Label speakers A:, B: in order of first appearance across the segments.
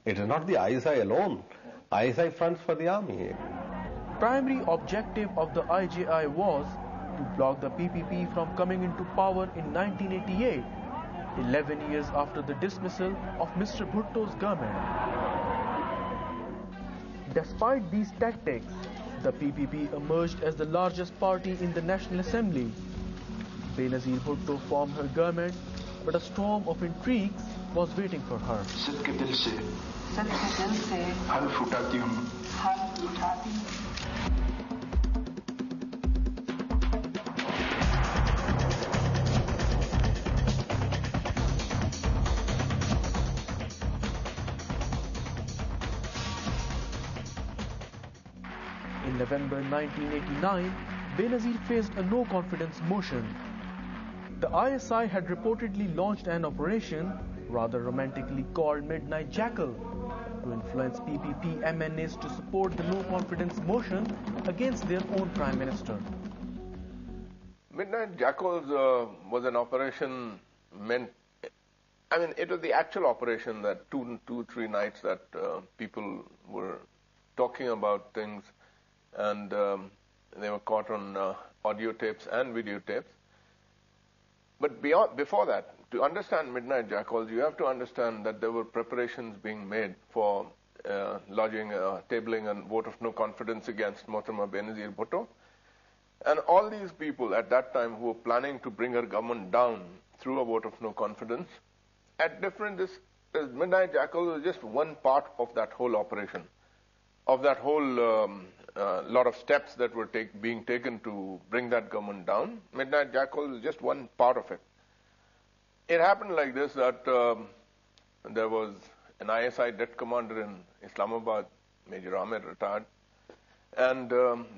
A: It is not the ISI alone. ISI funds for the army.
B: Primary objective of the IJI was to block the PPP from coming into power in 1988, 11 years after the dismissal of Mr. Bhutto's government. Despite these tactics, the PPP emerged as the largest party in the National Assembly. Benazir Bhutto formed her government, but a storm of intrigues was waiting for her. In November 1989, Benazir faced a no-confidence motion. The ISI had reportedly launched an operation, rather romantically called Midnight Jackal, to influence PPP MNAs to support the no-confidence motion against their own Prime Minister.
C: Midnight Jackals was an operation it was the actual operation that three nights that people were talking about things, and they were caught on audio tapes and videotapes. But before that, to understand Midnight Jackals, you have to understand that there were preparations being made for tabling a vote of no confidence against Mohtarama Benazir Bhutto. And all these people at that time who were planning to bring her government down through a vote of no confidence, Midnight Jackal was just one part of that whole operation, of that whole lot of steps that were being taken to bring that government down. Midnight Jackal is just one part of it. It happened like this, that there was an ISI det commander in Islamabad, Major Amir, retired, and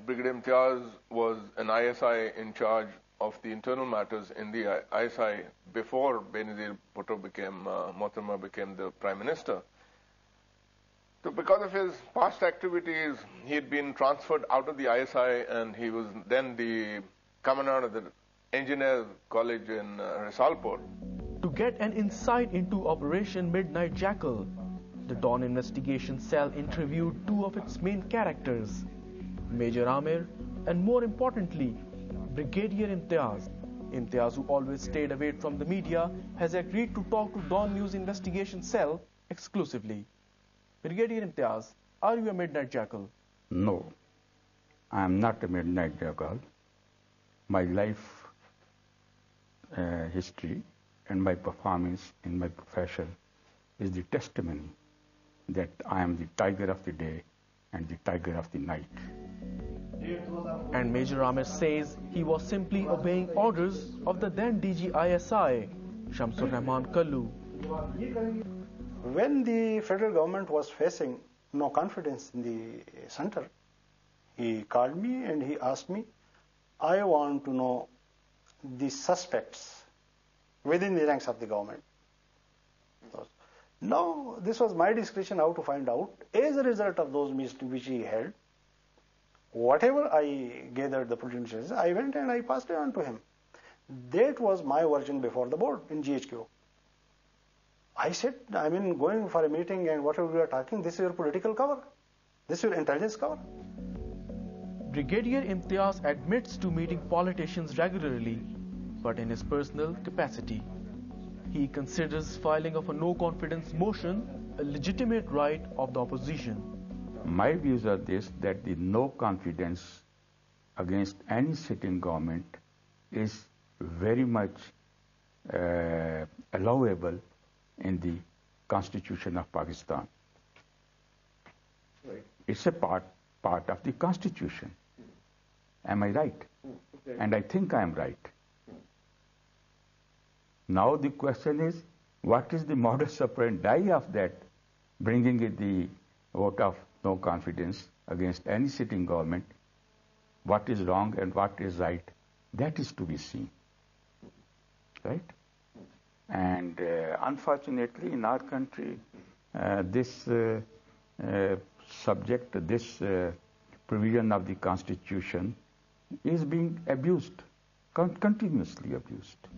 C: Brigadier Imtiaz was an ISI in charge of the internal matters in the ISI before Benazir Bhutto Mohtarama became the Prime Minister. So because of his past activities, he had been transferred out of the ISI, and he was then the commandant of the Engineers College in Risalpur.
B: To get an insight into Operation Midnight Jackal, the Dawn Investigation Cell interviewed two of its main characters, Major Amir and, more importantly, Brigadier Imtiaz. Imtiaz, who always stayed away from the media, has agreed to talk to Dawn News Investigation Cell exclusively. Brigadier Imtiaz, are you a Midnight Jackal?
D: No, I am not a Midnight Jackal. My life history and my performance in my profession is the testimony that I am the tiger of the day and the tiger of the night.
B: And Major Amir says he was simply obeying orders of the then DG ISI, Shamsur Rahman Kallu.
E: When the federal government was facing no confidence in the center, he called me and he asked me, I want to know the suspects within the ranks of the government. Now, this was my discretion how to find out. As a result of those meetings which he held, whatever I gathered the potentials, I went and I passed it on to him. That was my version before the board in GHQ. I said, going for a meeting and whatever we are talking, this is your political cover. This is your intelligence cover.
B: Brigadier Imtiaz admits to meeting politicians regularly, but in his personal capacity. He considers filing of a no-confidence motion a legitimate right of the opposition.
D: My views are this, that the no confidence against any sitting government is very much allowable in the Constitution of Pakistan. Right. It's a part of the Constitution. Am I right? Okay. And I think I am right. Now the question is, what is the modus operandi of that, bringing in the vote of no confidence against any sitting government? What is wrong and what is right? That is to be seen. Right? And unfortunately, in our country, this provision of the Constitution is being abused, continuously abused.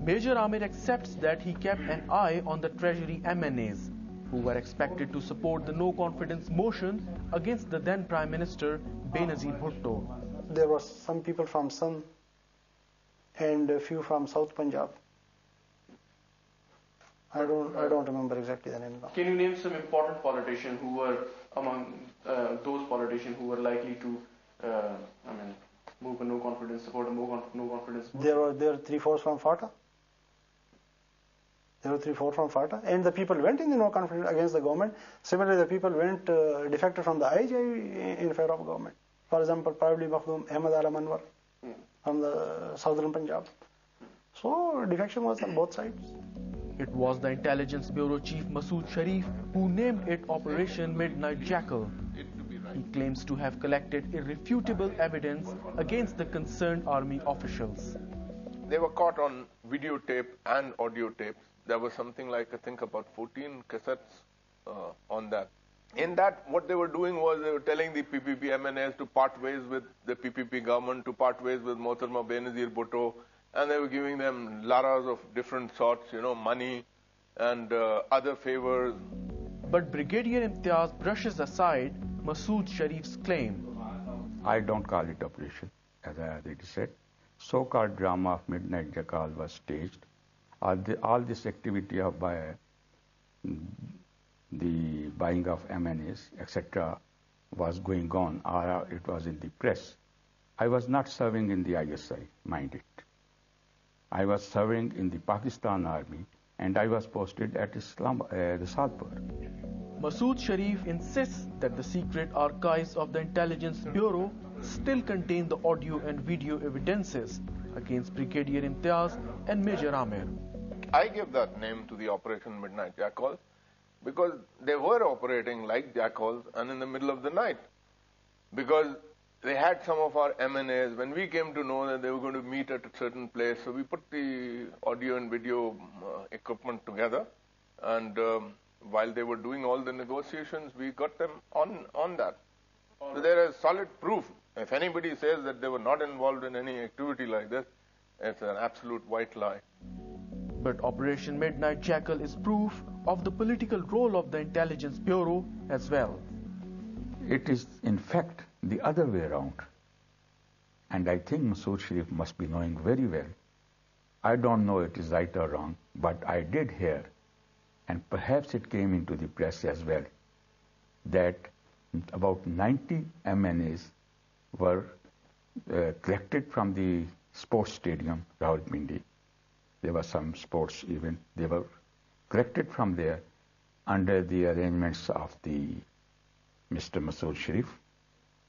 B: Major Amir accepts that he kept an eye on the Treasury MNAs, who were expected to support the no-confidence motion against the then Prime Minister Benazir Bhutto.
E: There were some people from Sindh and a few from South Punjab. I don't remember exactly the name now.
B: Can you name some important politicians who were among those politicians who were likely to, move a no-confidence, support a no-confidence motion?
E: There were 3/4 from FATA. There were 3/4 from FATA, and the people went in the no confidence against the government. Similarly, the people went defected from the IJ in favor of government. For example, probably Makhdoom Ahmed Alam Anwar from the southern Punjab. So defection was on both sides.
B: It was the Intelligence Bureau Chief Masood Sharif who named it Operation Midnight Jackal. He claims to have collected irrefutable evidence against the concerned army officials.
C: They were caught on videotape and audio tapes. There was something like, I think, about 14 cassettes on that. In that, what they were doing was they were telling the PPP MNAs to part ways with the PPP government, to part ways with Mohtarma Benazir Bhutto, and they were giving them laras of different sorts, money and other favors.
B: But Brigadier Imtiaz brushes aside Masood Sharif's claim.
D: I don't call it operation, as I already said. So-called drama of Midnight Jackal was staged. All this activity of the buying of MNAs, etc., was going on, or it was in the press. I was not serving in the ISI, mind it. I was serving in the Pakistan Army, and I was posted at the Salpur.
B: Masood Sharif insists that the secret archives of the Intelligence Bureau still contain the audio and video evidences against Brigadier Imtiaz and Major Amir.
C: I give that name to the Operation Midnight Jackal because they were operating like jackals and in the middle of the night. Because they had some of our MNAs. When we came to know that they were going to meet at a certain place, so we put the audio and video equipment together, and while they were doing all the negotiations, we got them on that. So there is solid proof. If anybody says that they were not involved in any activity like this, it's an absolute white lie.
B: But Operation Midnight Jackal is proof of the political role of the Intelligence Bureau as well.
D: It is, in fact, the other way around. And I think Masood Sharif must be knowing very well. I don't know it is right or wrong, but I did hear, and perhaps it came into the press as well, that about 90 MNAs were collected from the sports stadium, Rawalpindi. There was some sports event. They were collected from there under the arrangements of the Mr. Masood Sharif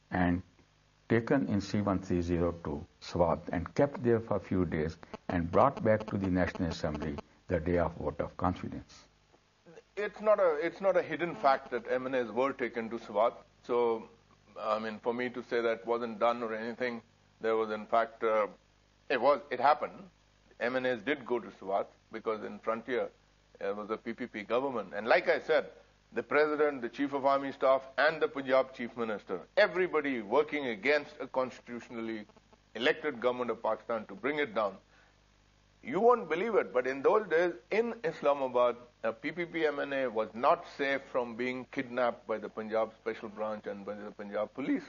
D: and taken in C-1302 Swat and kept there for a few days and brought back to the National Assembly the day of vote of confidence.
C: It's not a hidden fact that MNAs were taken to Swat. So, for me to say that wasn't done or anything, there was in fact, it happened. MNAs did go to Swat because in Frontier there was a PPP government. And like I said, the President, the Chief of Army Staff, and the Punjab Chief Minister, everybody working against a constitutionally elected government of Pakistan to bring it down. You won't believe it, but in those days, in Islamabad, a PPP MNA was not safe from being kidnapped by the Punjab Special Branch and by the Punjab Police.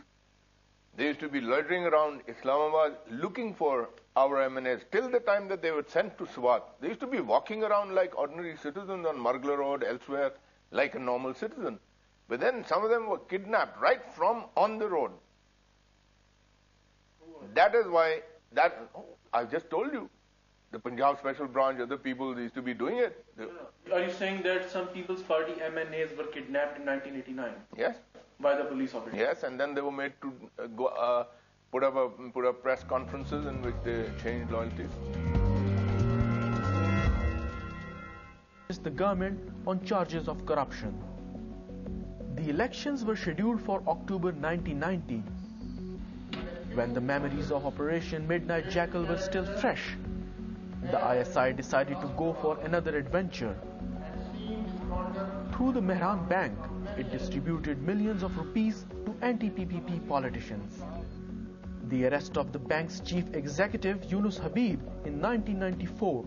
C: They used to be loitering around Islamabad looking for our MNAs till the time that they were sent to Swat. They used to be walking around like ordinary citizens on Margla Road, elsewhere, like a normal citizen. But then some of them were kidnapped right from on the road. That is why, I just told you, the Punjab Special Branch, other people, they used to be doing it.
B: Are you saying that some People's Party MNAs were kidnapped in 1989?
C: Yes.
B: By the police officers?
C: Yes, and then they were made to put up press conferences in which they changed loyalties.
B: The government on charges of corruption. The elections were scheduled for October 1990. When the memories of Operation Midnight Jackal were still fresh, the ISI decided to go for another adventure. Through the Mehran Bank, it distributed millions of rupees to anti-PPP politicians. The arrest of the bank's chief executive, Yunus Habib, in 1994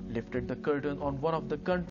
B: lifted the curtain on one of the country's